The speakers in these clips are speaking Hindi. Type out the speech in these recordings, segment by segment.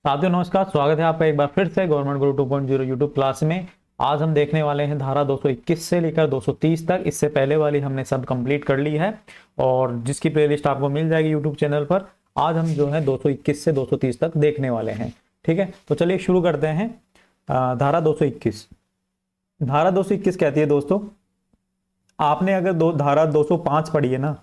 साथियों नमस्कार, स्वागत है आपका एक बार फिर से गवर्नमेंट गुरु 2.0 यूट्यूब क्लास में। आज हम देखने वाले हैं धारा 221 से लेकर 230 तक। इससे पहले वाली हमने सब कंप्लीट कर ली है और जिसकी प्लेलिस्ट आपको मिल जाएगी यूट्यूब चैनल पर। आज हम जो है 221 से 230 तक देखने वाले हैं। ठीक है, तो चलिए शुरू करते हैं। धारा 221। धारा 221 कहती है दोस्तों, आपने अगर धारा 205 पढ़ी है ना,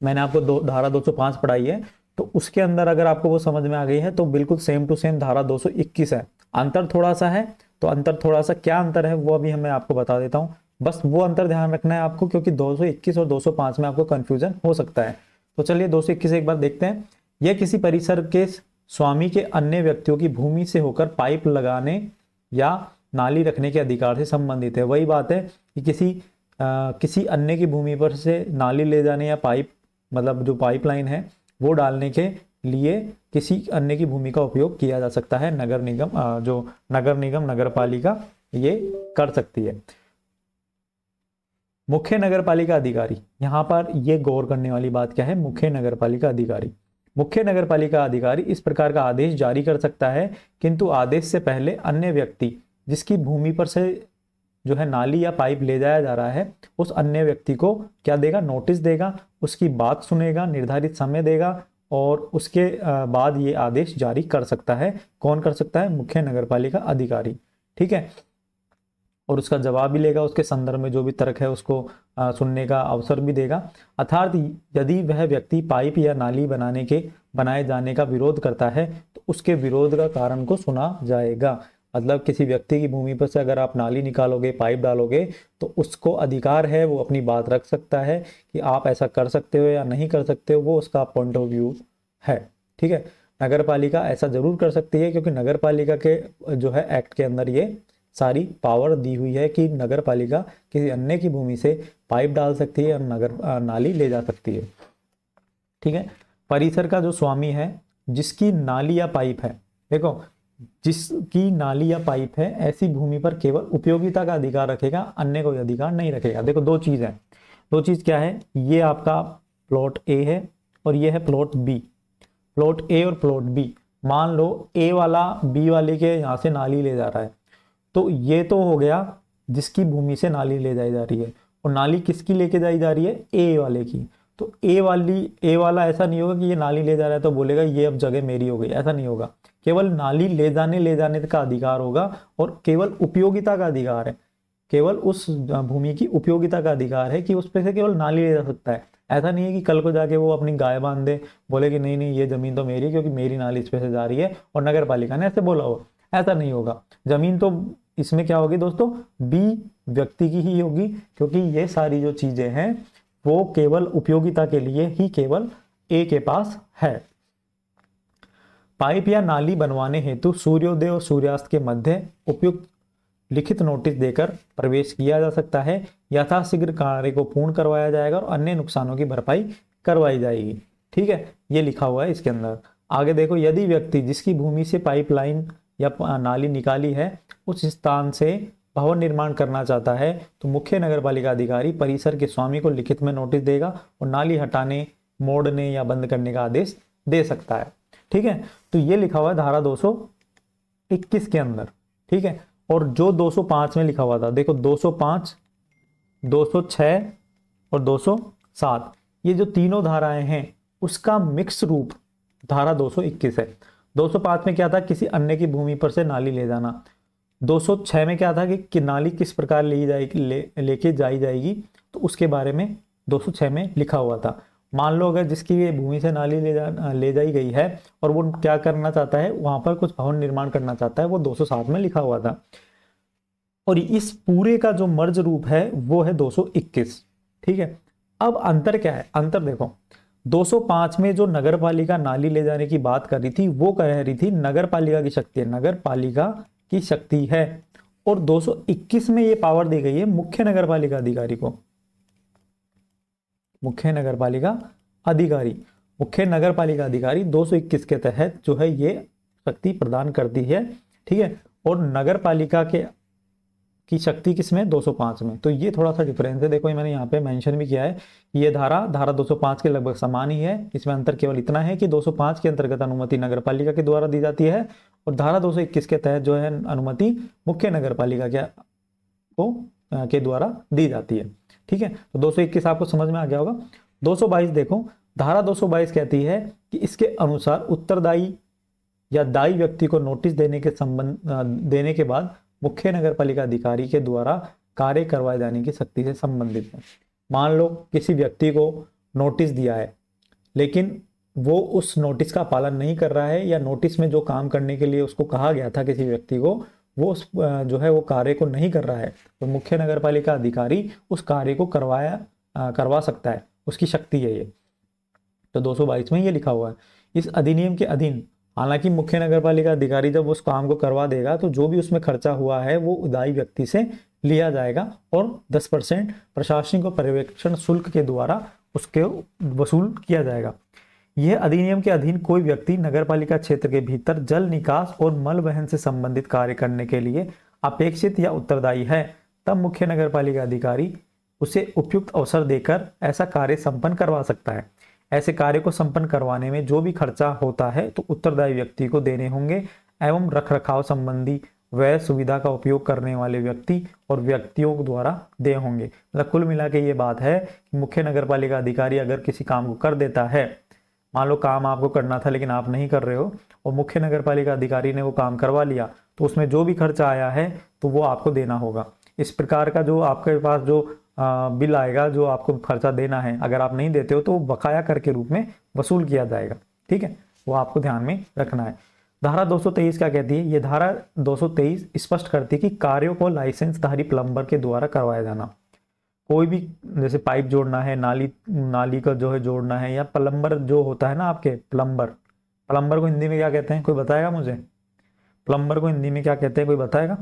मैंने आपको धारा 205 पढ़ाई है, तो उसके अंदर अगर आपको वो समझ में आ गई है तो बिल्कुल सेम टू सेम धारा 221 है। अंतर थोड़ा सा है, तो अंतर थोड़ा सा क्या अंतर है वो अभी मैं आपको बता देता हूँ। बस वो अंतर ध्यान रखना है आपको, क्योंकि 221 और 205 में आपको कंफ्यूजन हो सकता है। तो चलिए 221 एक बार देखते हैं। यह किसी परिसर के स्वामी के अन्य व्यक्तियों की भूमि से होकर पाइप लगाने या नाली रखने के अधिकार से संबंधित है। वही बात है कि किसी अन्य की भूमि पर से नाली ले जाने या पाइप, मतलब जो पाइपलाइन है वो डालने के लिए किसी अन्य की भूमि का उपयोग किया जा सकता है। नगर निगम नगर पालिका ये कर सकती है। मुख्य नगर पालिका अधिकारी, यहाँ पर ये गौर करने वाली बात क्या है। मुख्य नगर पालिका अधिकारी, मुख्य नगर पालिका अधिकारी इस प्रकार का आदेश जारी कर सकता है, किंतु आदेश से पहले अन्य व्यक्ति जिसकी भूमि पर से जो है नाली या पाइप ले जाया जा रहा है, उस अन्य व्यक्ति को क्या देगा, नोटिस देगा, उसकी बात सुनेगा, निर्धारित समय देगा और उसके बाद ये आदेश जारी कर सकता है। कौन कर सकता है? मुख्य नगरपालिका अधिकारी। ठीक है, और उसका जवाब भी लेगा, उसके संदर्भ में जो भी तर्क है उसको सुनने का अवसर भी देगा। अर्थात यदि वह व्यक्ति पाइप या नाली बनाए जाने का विरोध करता है तो उसके विरोध का कारण को सुना जाएगा। मतलब किसी व्यक्ति की भूमि पर से अगर आप नाली निकालोगे, पाइप डालोगे, तो उसको अधिकार है, वो अपनी बात रख सकता है कि आप ऐसा कर सकते हो या नहीं कर सकते हो, वो उसका पॉइंट ऑफ व्यू है। ठीक है, नगर पालिका ऐसा जरूर कर सकती है, क्योंकि नगर पालिका के जो है एक्ट के अंदर ये सारी पावर दी हुई है कि नगर पालिका किसी अन्य की भूमि से पाइप डाल सकती है और नाली ले जा सकती है। ठीक है, परिसर का जो स्वामी है जिसकी नाली या पाइप है, देखो जिसकी नाली या पाइप है, ऐसी भूमि पर केवल उपयोगिता का अधिकार रखेगा, अन्य कोई अधिकार नहीं रखेगा। देखो दो चीज है, दो चीज क्या है, ये आपका प्लॉट ए है और ये है प्लॉट बी। प्लॉट ए और प्लॉट बी, मान लो ए वाला बी वाले के यहाँ से नाली ले जा रहा है, तो ये तो हो गया जिसकी भूमि से नाली ले जाई जा रही है, और नाली किसकी लेके जाई जा रही है? ए वाले की। तो ए वाला ऐसा नहीं होगा कि ये नाली ले जा रहा है तो बोलेगा ये अब जगह मेरी हो गई, ऐसा नहीं होगा। केवल नाली ले जाने का अधिकार होगा और केवल उपयोगिता का अधिकार है, केवल उस भूमि की उपयोगिता का अधिकार है कि उस पे से केवल नाली ले जा सकता है। ऐसा नहीं है कि कल को जाके वो अपनी गाय बांध दे, बोले कि नहीं नहीं ये जमीन तो मेरी है क्योंकि मेरी नाली इस पे से जा रही है और नगर पालिका ने ऐसे बोला हो, ऐसा नहीं होगा। जमीन तो इसमें क्या होगी दोस्तों, बी व्यक्ति की ही होगी, क्योंकि ये सारी जो चीजें हैं वो केवल उपयोगिता के लिए ही केवल ए के पास है। पाइप या नाली बनवाने हेतु सूर्योदय और सूर्यास्त के मध्य उपयुक्त लिखित नोटिस देकर प्रवेश किया जा सकता है। यथाशीघ्र कार्य को पूर्ण करवाया जाएगा और अन्य नुकसानों की भरपाई करवाई जाएगी। ठीक है, ये लिखा हुआ है इसके अंदर। आगे देखो, यदि व्यक्ति जिसकी भूमि से पाइपलाइन या नाली निकाली है उस स्थान से भवन निर्माण करना चाहता है, तो मुख्य नगरपालिका अधिकारी परिसर के स्वामी को लिखित में नोटिस देगा और नाली हटाने, मोड़ने या बंद करने का आदेश दे सकता है। ठीक है, तो ये लिखा हुआ है धारा 221 के अंदर। ठीक है, और जो 205 में लिखा हुआ था, देखो 205, 206 और 207, ये जो तीनों धाराएं हैं उसका मिक्स रूप धारा 221 है। 205 में क्या था, किसी अन्य की भूमि पर से नाली ले जाना। 206 में क्या था कि नाली किस प्रकार लेके जाई जाएगी, तो उसके बारे में 206 में लिखा हुआ था। मान लो अगर जिसकी ये भूमि से नाली ले जाई गई है और वो क्या करना चाहता है, वहां पर कुछ भवन निर्माण करना चाहता है, वो 207 में लिखा हुआ था। और इस पूरे का जो मर्ज रूप है वो है 221। ठीक है, अब अंतर क्या है? अंतर देखो, 205 में जो नगर पालिका नाली ले जाने की बात कर रही थी वो कह रही थी नगर पालिका की शक्ति है, नगर पालिका की शक्ति है। और 221 में ये पावर दी गई है मुख्य नगर पालिका अधिकारी को। मुख्य नगर पालिका अधिकारी, मुख्य नगर पालिका अधिकारी 221 के तहत जो है ये शक्ति प्रदान करती है। ठीक है, और नगर पालिका की शक्ति किसमें, 205 में। तो ये थोड़ा सा डिफरेंस है। देखो ये मैंने यहाँ पे मेंशन भी किया है कि ये धारा 205 के लगभग समान ही है। इसमें अंतर केवल इतना है कि 205 के अंतर्गत अनुमति नगरपालिका के द्वारा दी जाती है और धारा 221 के तहत जो है अनुमति मुख्य नगरपालिका के द्वारा दी जाती है। ठीक है, तो 221 आपको समझ में आ गया होगा। 222 देखो, धारा 222 कहती है कि इसके अनुसार उत्तरदायी या दायी व्यक्ति को नोटिस देने के बाद मुख्य नगरपालिका अधिकारी के द्वारा कार्य करवाए जाने की शक्ति से संबंधित है। मान लो किसी व्यक्ति को नोटिस दिया है लेकिन वो उस नोटिस का पालन नहीं कर रहा है, या नोटिस में जो काम करने के लिए उसको कहा गया था किसी व्यक्ति को, वो जो है वो कार्य को नहीं कर रहा है, तो मुख्य नगरपालिका अधिकारी उस कार्य को करवा सकता है, उसकी शक्ति है ये। तो 222 में ये लिखा हुआ है। इस अधिनियम के अधीन हालांकि मुख्य नगरपालिका अधिकारी जब उस काम को करवा देगा तो जो भी उसमें खर्चा हुआ है वो उदाई व्यक्ति से लिया जाएगा और 10% प्रशासनिक और पर्यवेक्षण शुल्क के द्वारा उसके वसूल किया जाएगा। यह अधिनियम के अधीन कोई व्यक्ति नगरपालिका क्षेत्र के भीतर जल निकास और मल वहन से संबंधित कार्य करने के लिए अपेक्षित या उत्तरदायी है, तब मुख्य नगरपालिका अधिकारी उसे उपयुक्त अवसर देकर ऐसा कार्य संपन्न करवा सकता है। ऐसे कार्य को संपन्न करवाने में जो भी खर्चा होता है तो उत्तरदायी व्यक्ति को देने होंगे एवं रखरखाव संबंधी व्यय सुविधा का उपयोग करने वाले व्यक्ति और व्यक्तियों द्वारा देय होंगे। मतलब कुल मिला के ये बात है कि मुख्य नगरपालिका अधिकारी अगर किसी काम को कर देता है, मान लो काम आपको करना था लेकिन आप नहीं कर रहे हो और मुख्य नगरपालिका अधिकारी ने वो काम करवा लिया, तो उसमें जो भी खर्चा आया है तो वो आपको देना होगा। इस प्रकार का जो आपके पास जो बिल आएगा, जो आपको खर्चा देना है, अगर आप नहीं देते हो तो बकाया कर के रूप में वसूल किया जाएगा। ठीक है, वो आपको ध्यान में रखना है। धारा 223 क्या कहती है? ये धारा 223 स्पष्ट करती है कि कार्यों को लाइसेंसधारी प्लम्बर के द्वारा करवाया जाना। कोई भी जैसे पाइप जोड़ना है, नाली का जो है जोड़ना है, या प्लम्बर जो होता है ना आपके प्लम्बर को हिंदी में क्या कहते हैं, कोई बताएगा मुझे? प्लम्बर को हिंदी में क्या कहते हैं, कोई बताएगा?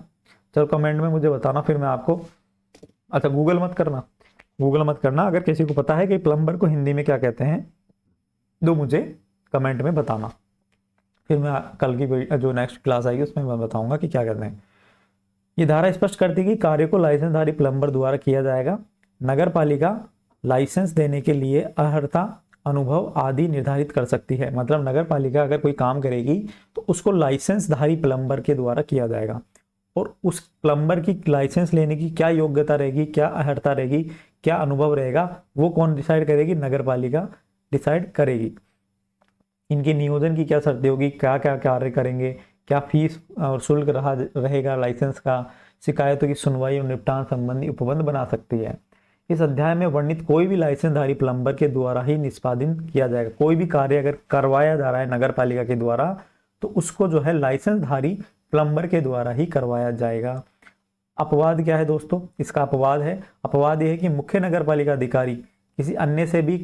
चलो कमेंट में मुझे बताना, फिर मैं आपको, अच्छा गूगल मत करना, अगर किसी को पता है कि प्लम्बर को हिंदी में क्या कहते हैं तो मुझे कमेंट में बताना, फिर मैं कल की जो नेक्स्ट क्लास आएगी उसमें मैं बताऊंगा कि क्या कहते हैं। ये धारा स्पष्ट करती है कि कार्य को लाइसेंसधारी प्लम्बर द्वारा किया जाएगा। नगरपालिका लाइसेंस देने के लिए अर्हता, अनुभव आदि निर्धारित कर सकती है। मतलब नगरपालिका अगर कोई काम करेगी तो उसको लाइसेंसधारी प्लम्बर के द्वारा किया जाएगा, और उस प्लम्बर की लाइसेंस लेने की क्या योग्यता रहेगी, क्या अर्हता रहेगी, क्या अनुभव रहेगा, वो कौन डिसाइड करेगी? नगरपालिका डिसाइड करेगी। इनके नियोजन की क्या शर्तें होगी, क्या क्या कार्य करेंगे, क्या फीस और शुल्क रहेगा लाइसेंस का, शिकायतों की सुनवाई और निपटान संबंधी उपबंध बना सकती है। इस अध्याय में वर्णित कोई भी लाइसेंसधारी प्लम्बर के द्वारा ही निष्पादित किया जाएगा। कोई भी कार्य अगर करवाया जा रहा है नगरपालिका के द्वारा तो उसको जो है लाइसेंसधारी प्लम्बर के द्वारा ही करवाया जाएगा। अपवाद क्या है दोस्तों? इसका अपवाद यह है कि मुख्य नगरपालिका अधिकारी किसी अन्य से भी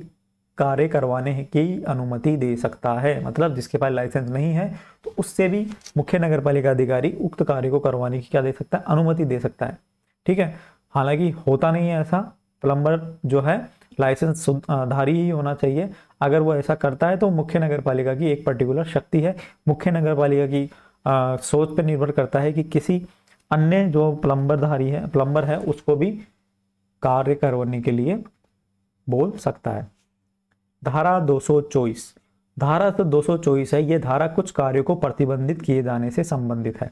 कार्य करवाने की अनुमति दे सकता है। मतलब जिसके पास लाइसेंस नहीं है तो उससे भी मुख्य नगरपालिका अधिकारी उक्त कार्य को करवाने की क्या दे सकता है? अनुमति दे सकता है। ठीक है, हालांकि होता नहीं है ऐसा। प्लम्बर जो है लाइसेंस धारी ही होना चाहिए। अगर वो ऐसा करता है तो मुख्य नगरपालिका की एक पर्टिकुलर शक्ति है। मुख्य नगरपालिका की सोच पर निर्भर करता है कि किसी अन्य जो प्लम्बर है उसको भी कार्य करवाने के लिए बोल सकता है। धारा 224 है। ये धारा कुछ कार्यों को प्रतिबंधित किए जाने से संबंधित है।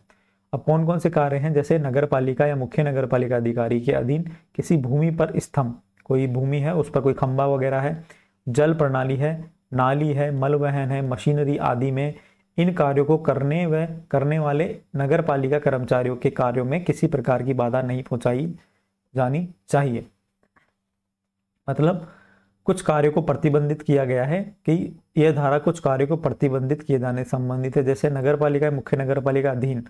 अब कौन कौन से कार्य हैं? जैसे नगरपालिका या मुख्य नगरपालिका अधिकारी के अधीन किसी भूमि पर स्तंभ, कोई भूमि है उस पर कोई खंबा वगैरह है, जल प्रणाली है, नाली है, मल वहन है, मशीनरी आदि में इन कार्यों को करने वाले नगरपालिका कर्मचारियों के कार्यों में किसी प्रकार की बाधा नहीं पहुंचाई जानी चाहिए। मतलब कुछ कार्यों को प्रतिबंधित किया गया है कि यह धारा कुछ कार्यों को प्रतिबंधित किए जाने से संबंधित है। जैसे नगरपालिका, मुख्य नगरपालिका अधीन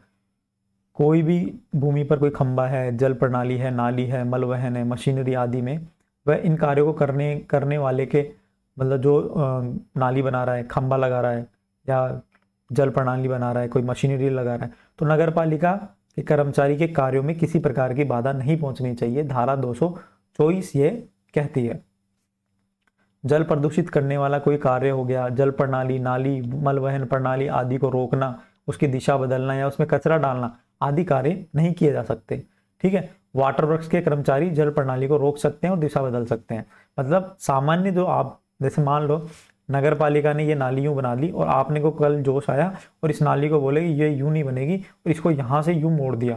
कोई भी भूमि पर कोई खंबा है, जल प्रणाली है, नाली है, मल वहन है, मशीनरी आदि में वह इन कार्यों को करने वाले के, मतलब जो नाली बना रहा है, खंबा लगा रहा है या जल प्रणाली बना रहा है, कोई मशीनरी लगा रहा है, तो नगरपालिका के कर्मचारी के कार्यों में किसी प्रकार की बाधा नहीं पहुंचनी चाहिए। धारा 224 ये कहती है। जल प्रदूषित करने वाला कोई कार्य हो गया, जल प्रणाली, नाली, मल वहन प्रणाली आदि को रोकना, उसकी दिशा बदलना या उसमें कचरा डालना आदि कार्य नहीं किए जा सकते। ठीक है। वाटर वर्क्स के कर्मचारी जल प्रणाली को रोक सकते हैं और दिशा बदल सकते हैं। मतलब सामान्य जो आप, जैसे मान लो नगर पालिका ने ये नाली यूं बना दी और आपने को कल जोश आया और इस नाली को बोले कि ये यूं नहीं बनेगी और इसको यहाँ से यूं मोड़ दिया,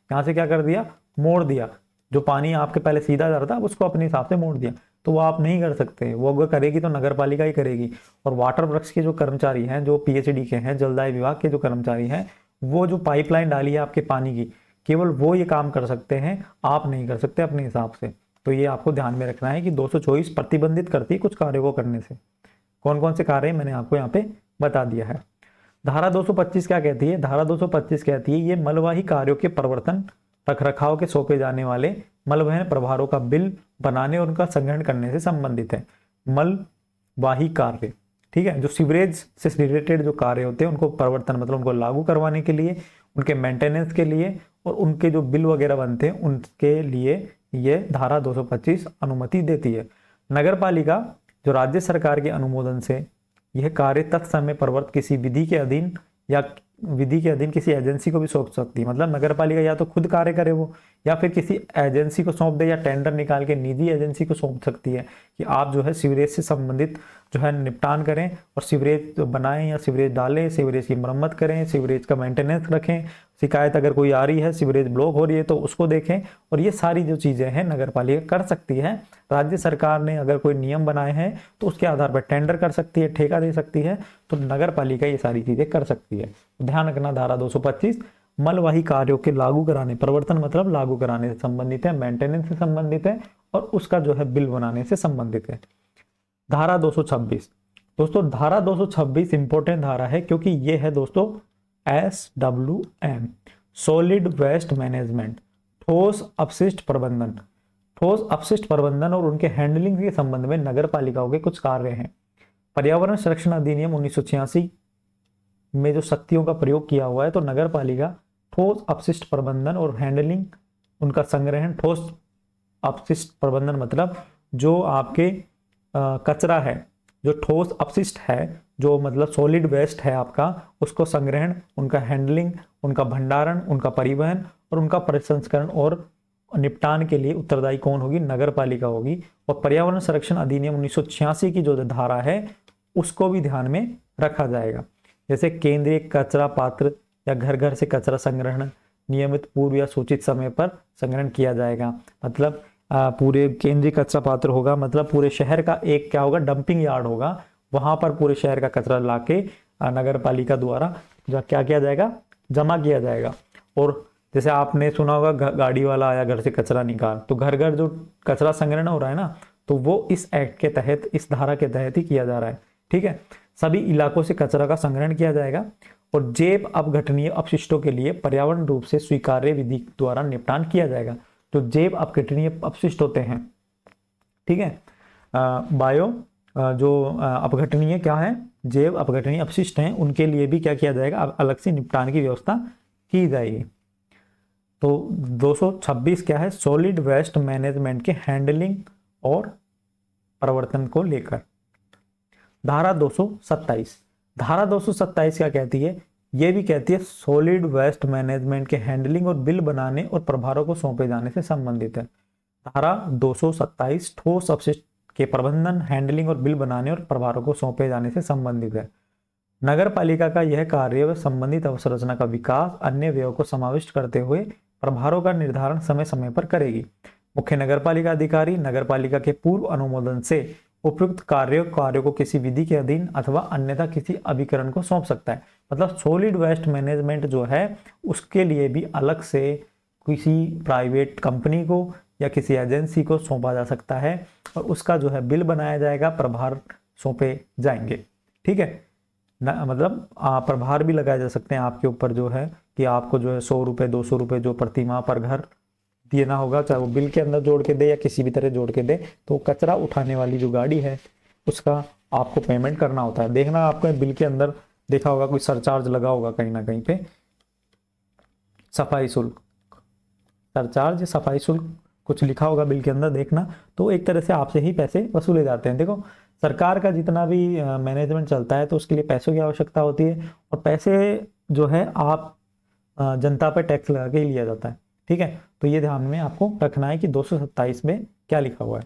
यहाँ से क्या कर दिया, मोड़ दिया। जो पानी आपके पहले सीधा जा रहा था उसको अपने हिसाब से मोड़ दिया, तो वो आप नहीं कर सकते। वो अगर करेगी तो नगर पालिका ही करेगी। और वाटर वर्क्स के जो कर्मचारी हैं, जो पीएचडी के हैं, जलदाय विभाग के जो कर्मचारी हैं, वो जो पाइपलाइन डाली है आपके पानी की, केवल वो ये काम कर सकते हैं, आप नहीं कर सकते अपने हिसाब से। तो ये आपको ध्यान में रखना है कि 224 प्रतिबंधित करती है कुछ कार्यों को करने से। कौन कौन से कार्य मैंने आपको यहाँ पे बता दिया है। धारा 225 क्या कहती है? धारा 225 कहती है ये मलवाही कार्यों के प्रवर्तन रखरखाव के सौंपे जाने वाले मलवहन प्रभारों का बिल बनाने और उनका संग्रहण करने से संबंधित है। मलवाही कार्य, ठीक है, जो सीवरेज से रिलेटेड जो कार्य होते हैं उनको प्रवर्तन मतलब उनको लागू करवाने के लिए, उनके मेंटेनेंस के लिए और उनके जो बिल वगैरह बनते हैं उनके लिए ये धारा 225 अनुमति देती है। नगर पालिका जो राज्य सरकार के अनुमोदन से यह कार्य तत्समय प्रवर्त किसी विधि के अधीन या विधि के अधीन किसी एजेंसी को भी सौंप सकती है। मतलब नगर पालिका या तो खुद कार्य करे वो, या फिर किसी एजेंसी को सौंप दे, या टेंडर निकाल के निजी एजेंसी को सौंप सकती है कि आप जो है सीवरेज से संबंधित जो है निपटान करें और सीवरेज बनाएं या सीवरेज डालें, सीवरेज की मरम्मत करें, सीवरेज का मेंटेनेंस रखें, शिकायत अगर कोई आ रही है, सीवरेज ब्लॉक हो रही है तो उसको देखें। और ये सारी जो चीज़ें हैं नगर पालिका कर सकती है। राज्य सरकार ने अगर कोई नियम बनाए हैं तो उसके आधार पर टेंडर कर सकती है, ठेका दे सकती है, तो नगर पालिका ये सारी चीज़ें कर सकती है। ध्यान रखना, धारा 225 मलवाही कार्यों के लागू कराने, प्रवर्तन मतलब लागू कराने से संबंधित है, मेंटेनेंस से संबंधित है और उसका जो है बिल बनाने से संबंधित है। धारा 226, दोस्तों धारा 226 इंपॉर्टेंट धारा है क्योंकि ये है दोस्तों SWM, सॉलिड वेस्ट मैनेजमेंट, ठोस अपशिष्ट प्रबंधन। ठोस अपशिष्ट प्रबंधन और उनके हैंडलिंग के संबंध में नगर पालिकाओं के कुछ कार्य हैं। पर्यावरण संरक्षण अधिनियम 1986 में जो शक्तियों का प्रयोग किया हुआ है, तो नगर पालिका ठोस अपशिष्ट प्रबंधन और हैंडलिंग, उनका संग्रहण, ठोस अपशिष्ट प्रबंधन मतलब जो आपके कचरा है, जो ठोस अपशिष्ट है, जो मतलब सॉलिड वेस्ट है आपका, उसको संग्रहण, उनका हैंडलिंग, उनका भंडारण, उनका परिवहन और उनका प्रसंस्करण और निपटान के लिए उत्तरदायी कौन होगी? नगर पालिका होगी। और पर्यावरण संरक्षण अधिनियम 1986 की जो धारा है उसको भी ध्यान में रखा जाएगा। जैसे केंद्रीय कचरा पात्र या घर घर से कचरा संग्रहण नियमित पूर्व या सूचित समय पर संग्रहण किया जाएगा। मतलब पूरे केंद्रीय कचरा पात्र होगा, मतलब पूरे शहर का एक क्या होगा, डंपिंग यार्ड होगा, वहां पर पूरे शहर का कचरा लाके नगर पालिका द्वारा जो क्या किया जाएगा, जमा किया जाएगा। और जैसे आपने सुना होगा गाड़ी वाला आया घर से कचरा निकाल, तो घर घर जो कचरा संग्रहण हो रहा है ना, तो वो इस एक्ट के तहत, इस धारा के तहत ही किया जा रहा है। ठीक है, सभी इलाकों से कचरा का संग्रहण किया जाएगा और जैव अपघटनीय अपशिष्टों के लिए पर्यावरण रूप से स्वीकार्य विधि द्वारा निपटान किया जाएगा। जो जैव अपघटनीय अपशिष्ट होते हैं, ठीक है, बायो जो अपघटनीय क्या है, जैव अपघटनीय अपशिष्ट हैं, उनके लिए भी क्या किया जाएगा, अलग से निपटान की व्यवस्था की जाएगी। तो 226 क्या है, सॉलिड वेस्ट मैनेजमेंट के हैंडलिंग और प्रवर्तन को लेकर। धारा 227, धारा 227 क्या कहती है, ये भी कहती है सॉलिड वेस्ट मैनेजमेंट के हैंडलिंग और बिल बनाने और प्रभारों को सौंपे जाने से संबंधित है। धारा 227 ठोस अपशिष्ट के प्रबंधन, हैंडलिंग और बिल बनाने और प्रभारों को सौंपे जाने से संबंधित है। नगर पालिका का यह कार्य व संबंधित अवसंरचना का विकास अन्य व्ययों को समाविष्ट करते हुए प्रभारों का निर्धारण समय समय पर करेगी। मुख्य नगर पालिका अधिकारी नगर पालिका के पूर्व अनुमोदन से उपयुक्त कार्यों को किसी विधि के अधीन अथवा अन्यथा किसी अभिकरण को सौंप सकता है। मतलब सॉलिड वेस्ट मैनेजमेंट जो है उसके लिए भी अलग से किसी प्राइवेट कंपनी को या किसी एजेंसी को सौंपा जा सकता है और उसका जो है बिल बनाया जाएगा, प्रभार सौंपे जाएंगे। ठीक है ना, मतलब प्रभार भी लगाए जा सकते हैं आपके ऊपर, जो है कि आपको जो है 100 रुपये 200 रुपये जो प्रति माह पर घर देना होगा, चाहे वो बिल के अंदर जोड़ के दे या किसी भी तरह जोड़ के दे। तो कचरा उठाने वाली जो गाड़ी है उसका आपको पेमेंट करना होता है। देखना आपको बिल के अंदर देखा होगा कोई सरचार्ज लगा होगा कहीं ना कहीं पे, सफाई शुल्क, सरचार्ज सफाई शुल्क कुछ लिखा होगा बिल के अंदर, देखना। तो एक तरह से आपसे ही पैसे वसूले जाते हैं। देखो सरकार का जितना भी मैनेजमेंट चलता है तो उसके लिए पैसों की आवश्यकता होती है और पैसे जो है आप जनता पर टैक्स लगा के ही लिया जाता है। ठीक है, तो ये ध्यान में आपको रखना है कि 227 में क्या लिखा हुआ है।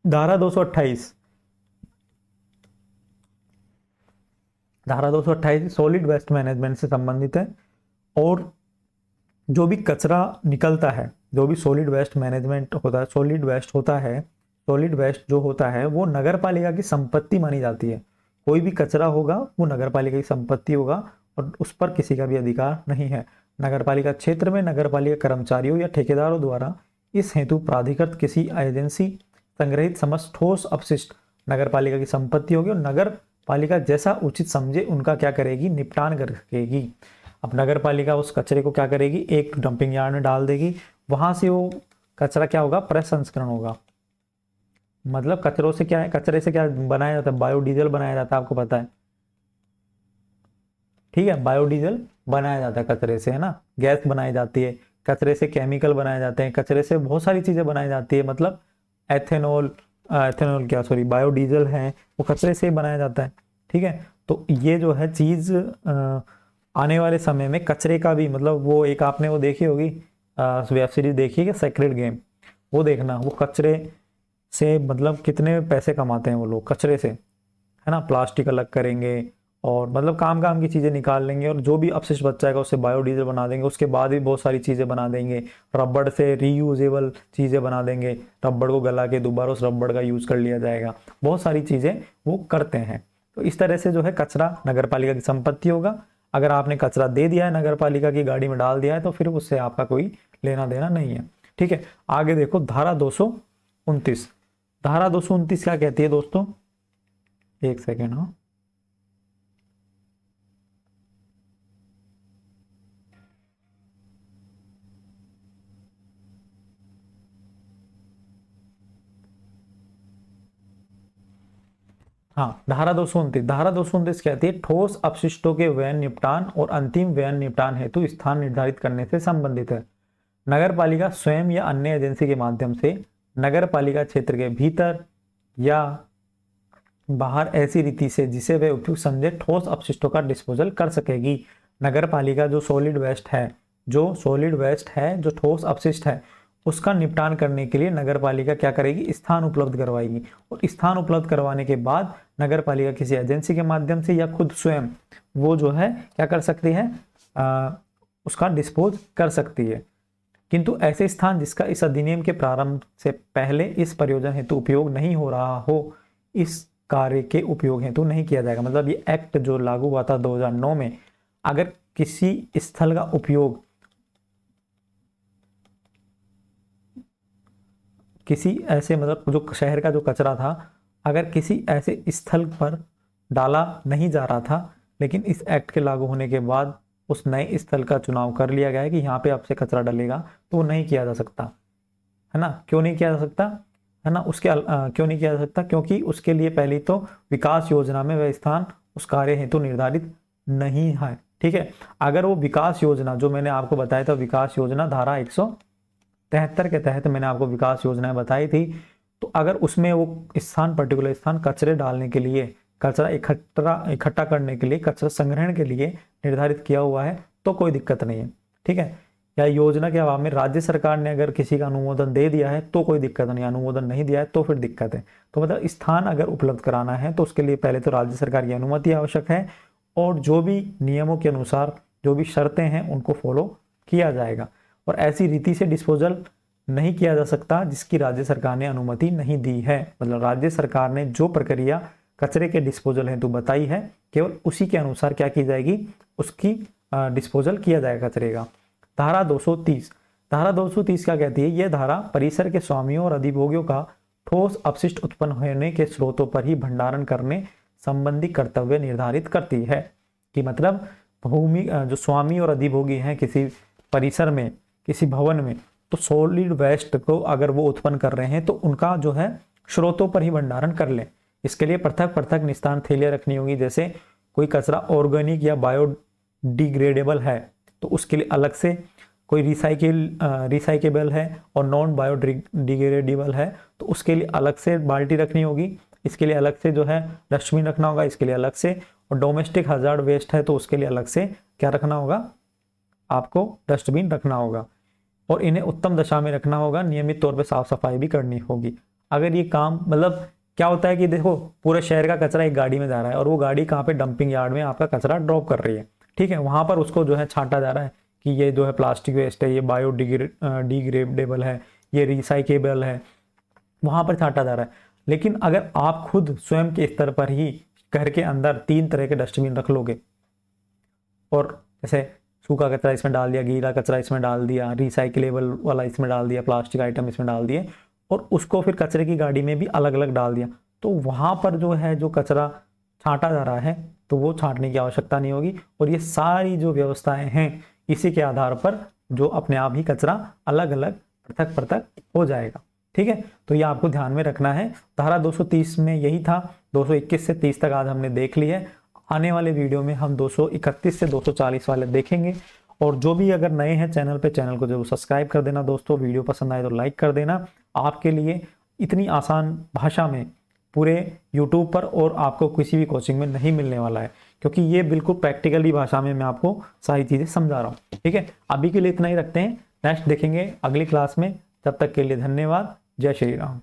धारा 228, धारा 228 सॉलिड वेस्ट मैनेजमेंट से संबंधित है। और जो भी कचरा निकलता है, जो भी सॉलिड वेस्ट मैनेजमेंट होता है, सॉलिड वेस्ट होता है, सॉलिड वेस्ट जो होता है वो नगर पालिका की संपत्ति मानी जाती है। कोई भी कचरा होगा वो नगर पालिका की संपत्ति होगा और उस पर किसी का भी अधिकार नहीं है। नगर पालिका क्षेत्र में नगर पालिका कर्मचारियों या ठेकेदारों द्वारा इस हेतु प्राधिकृत किसी एजेंसी संग्रहित समस्त ठोस अपशिष्ट नगर पालिका की संपत्ति होगी और नगर पालिका जैसा उचित समझे उनका क्या करेगी, निपटान करेगी। अब नगर पालिका उस कचरे को क्या करेगी, एक डंपिंग यार्ड में डाल देगी, वहां से वो कचरा क्या होगा, प्रसंस्करण होगा। मतलब कचरों से क्या है, कचरे से क्या बनाया जाता है, बायोडीजल बनाया जाता है, आपको पता है, ठीक है, बायोडीजल बनाया जाता है कचरे से, है ना, गैस बनाई जाती है कचरे से, केमिकल बनाए जाते हैं कचरे से, बहुत सारी चीजें बनाई जाती है। मतलब एथेनॉल, एथेनॉल क्या सॉरी बायोडीजल है, वो कचरे से ही बनाया जाता है। ठीक है, तो ये जो है चीज आने वाले समय में कचरे का भी, मतलब वो एक आपने वो देखी होगी वेब सीरीज देखी है सेक्रेड गेम, वो देखना, वो कचरे से मतलब कितने पैसे कमाते हैं वो लोग कचरे से, है ना, प्लास्टिक अलग करेंगे और मतलब काम काम की चीज़ें निकाल लेंगे और जो भी अपशिष्ट बच जाएगा उससे बायोडीजल बना देंगे, उसके बाद भी बहुत सारी चीज़ें बना देंगे, रबड़ से रीयूजेबल चीज़ें बना देंगे, रबड़ को गला के दोबारा उस रबड़ का यूज़ कर लिया जाएगा, बहुत सारी चीज़ें वो करते हैं। तो इस तरह से जो है कचरा नगर पालिका की संपत्ति होगा। अगर आपने कचरा दे दिया है नगर पालिका की गाड़ी में डाल दिया है तो फिर उससे आपका कोई लेना देना नहीं है। ठीक है, आगे देखो धारा 229। धारा 229 क्या कहती है दोस्तों, एक सेकेंड, हाँ, हाँ, धारा 229, धारा 229 कहती है ठोस अपशिष्टों के वयन निपटान और अंतिम वयन निपटान हेतु स्थान निर्धारित करने से संबंधित है। नगर पालिका स्वयं या अन्य एजेंसी के माध्यम से नगर पालिका क्षेत्र के भीतर या बाहर ऐसी रीति से जिसे वे उपयुक्त समझे ठोस अपशिष्टों का डिस्पोजल कर सकेगी। नगर पालिका जो सॉलिड वेस्ट है, जो सॉलिड वेस्ट है, जो ठोस अपशिष्ट है, उसका निपटान करने के लिए नगर पालिका क्या करेगी, स्थान उपलब्ध करवाएगी और स्थान उपलब्ध करवाने के बाद नगर पालिका किसी एजेंसी के माध्यम से या खुद स्वयं वो जो है क्या कर सकती है, उसका डिस्पोज कर सकती है। किंतु ऐसे स्थान जिसका इस अधिनियम के प्रारंभ से पहले इस परियोजना हेतु उपयोग नहीं हो रहा हो, इस कार्य के उपयोग हेतु नहीं किया जाएगा। मतलब ये एक्ट जो लागू हुआ था 2009 में, अगर किसी स्थल का उपयोग किसी ऐसे मतलब जो शहर का जो कचरा था अगर किसी ऐसे स्थल पर डाला नहीं जा रहा था, लेकिन इस एक्ट के लागू होने के बाद उस नए स्थल का चुनाव कर लिया गया है कि यहाँ पे आपसे कचरा डलेगा, तो वो नहीं किया जा सकता, है ना। क्यों नहीं किया जा सकता, है ना, क्यों नहीं किया जा सकता, क्योंकि उसके लिए पहली तो विकास योजना में वह स्थान उस कार्य हेतु निर्धारित नहीं है। ठीक है, अगर वो विकास योजना जो मैंने आपको बताया था, विकास योजना धारा 173 के तहत मैंने आपको विकास योजनाएं बताई थी, तो अगर उसमें वो स्थान पर्टिकुलर स्थान कचरे डालने के लिए, कचरा इकट्ठा करने के लिए, कचरा संग्रहण के लिए निर्धारित किया हुआ है तो कोई दिक्कत नहीं है। ठीक है, या योजना के अभाव में राज्य सरकार ने अगर किसी का अनुमोदन दे दिया है तो कोई दिक्कत नहीं, अनुमोदन नहीं दिया है तो फिर दिक्कत है। तो मतलब स्थान अगर उपलब्ध कराना है तो उसके लिए पहले तो राज्य सरकार की अनुमति आवश्यक है और जो भी नियमों के अनुसार जो भी शर्तें हैं उनको फॉलो किया जाएगा। और ऐसी रीति से डिस्पोजल नहीं किया जा सकता जिसकी राज्य सरकार ने अनुमति नहीं दी है। मतलब राज्य सरकार ने जो प्रक्रिया कचरे के डिस्पोजल हेतु बताई है केवल उसी के अनुसार क्या की जाएगी, उसकी डिस्पोजल किया जाएगा कचरे का। धारा 230, धारा 230 क्या कहती है, यह धारा परिसर के स्वामियों और अधिभोगियों का ठोस अपशिष्ट उत्पन्न होने के स्रोतों पर ही भंडारण करने संबंधी कर्तव्य निर्धारित करती है। कि मतलब भूमि जो स्वामी और अधिभोगी हैं किसी परिसर में, किसी भवन में, तो सॉलिड वेस्ट को अगर वो उत्पन्न कर रहे हैं तो उनका जो है स्रोतों पर ही भंडारण कर लें। इसके लिए पृथक पृथक निस्तारण थैलियां रखनी होगी। जैसे कोई कचरा ऑर्गेनिक या बायोडिग्रेडेबल है तो उसके लिए अलग से, कोई रिसाइकेबल है और नॉन बायोडिग्रेडेबल है तो उसके लिए अलग से बाल्टी रखनी होगी, इसके लिए अलग से जो है डस्टबिन रखना होगा, इसके लिए अलग से, और डोमेस्टिक हजार्ड वेस्ट है तो उसके लिए अलग से क्या रखना होगा, आपको डस्टबिन रखना होगा और इन्हें उत्तम दशा में रखना होगा, नियमित तौर पे साफ सफाई भी करनी होगी। अगर ये काम मतलब क्या होता है कि देखो पूरे शहर का कचरा एक गाड़ी में जा रहा है और वो गाड़ी कहाँ पे डंपिंग यार्ड में आपका कचरा ड्रॉप कर रही है, ठीक है, वहां पर उसको जो है छांटा जा रहा है कि ये जो है प्लास्टिक वेस्ट है, ये बायोडिग्रेडेबल है, ये रिसाइकेबल है, वहां पर छांटा जा रहा है। लेकिन अगर आप खुद स्वयं के स्तर पर ही घर के अंदर 3 तरह के डस्टबिन रख लोगे और जैसे सूखा कचरा इसमें डाल दिया, गीला कचरा इसमें डाल दिया, रिसाइकलेबल वाला इसमें डाल दिया, प्लास्टिक आइटम इसमें डाल दिए और उसको फिर कचरे की गाड़ी में भी अलग अलग डाल दिया, तो वहां पर जो है जो कचरा छांटा जा रहा है तो वो छांटने की आवश्यकता नहीं होगी। और ये सारी जो व्यवस्थाएं हैं इसी के आधार पर जो अपने आप ही कचरा अलग अलग पृथक पृथक हो जाएगा, ठीक है। तो ये आपको ध्यान में रखना है। धारा 230 में यही था, 221 से 30 तक आज हमने देख ली है। आने वाले वीडियो में हम 231 से 240 वाले देखेंगे। और जो भी अगर नए हैं चैनल पे, चैनल को जरूर सब्सक्राइब कर देना दोस्तों, वीडियो पसंद आए तो लाइक कर देना। आपके लिए इतनी आसान भाषा में पूरे YouTube पर और आपको किसी भी कोचिंग में नहीं मिलने वाला है, क्योंकि ये बिल्कुल प्रैक्टिकली भाषा में मैं आपको सारी चीजें समझा रहा हूँ, ठीक है। अभी के लिए इतना ही रखते हैं, नेक्स्ट देखेंगे अगली क्लास में। तब तक के लिए धन्यवाद। जय श्री राम।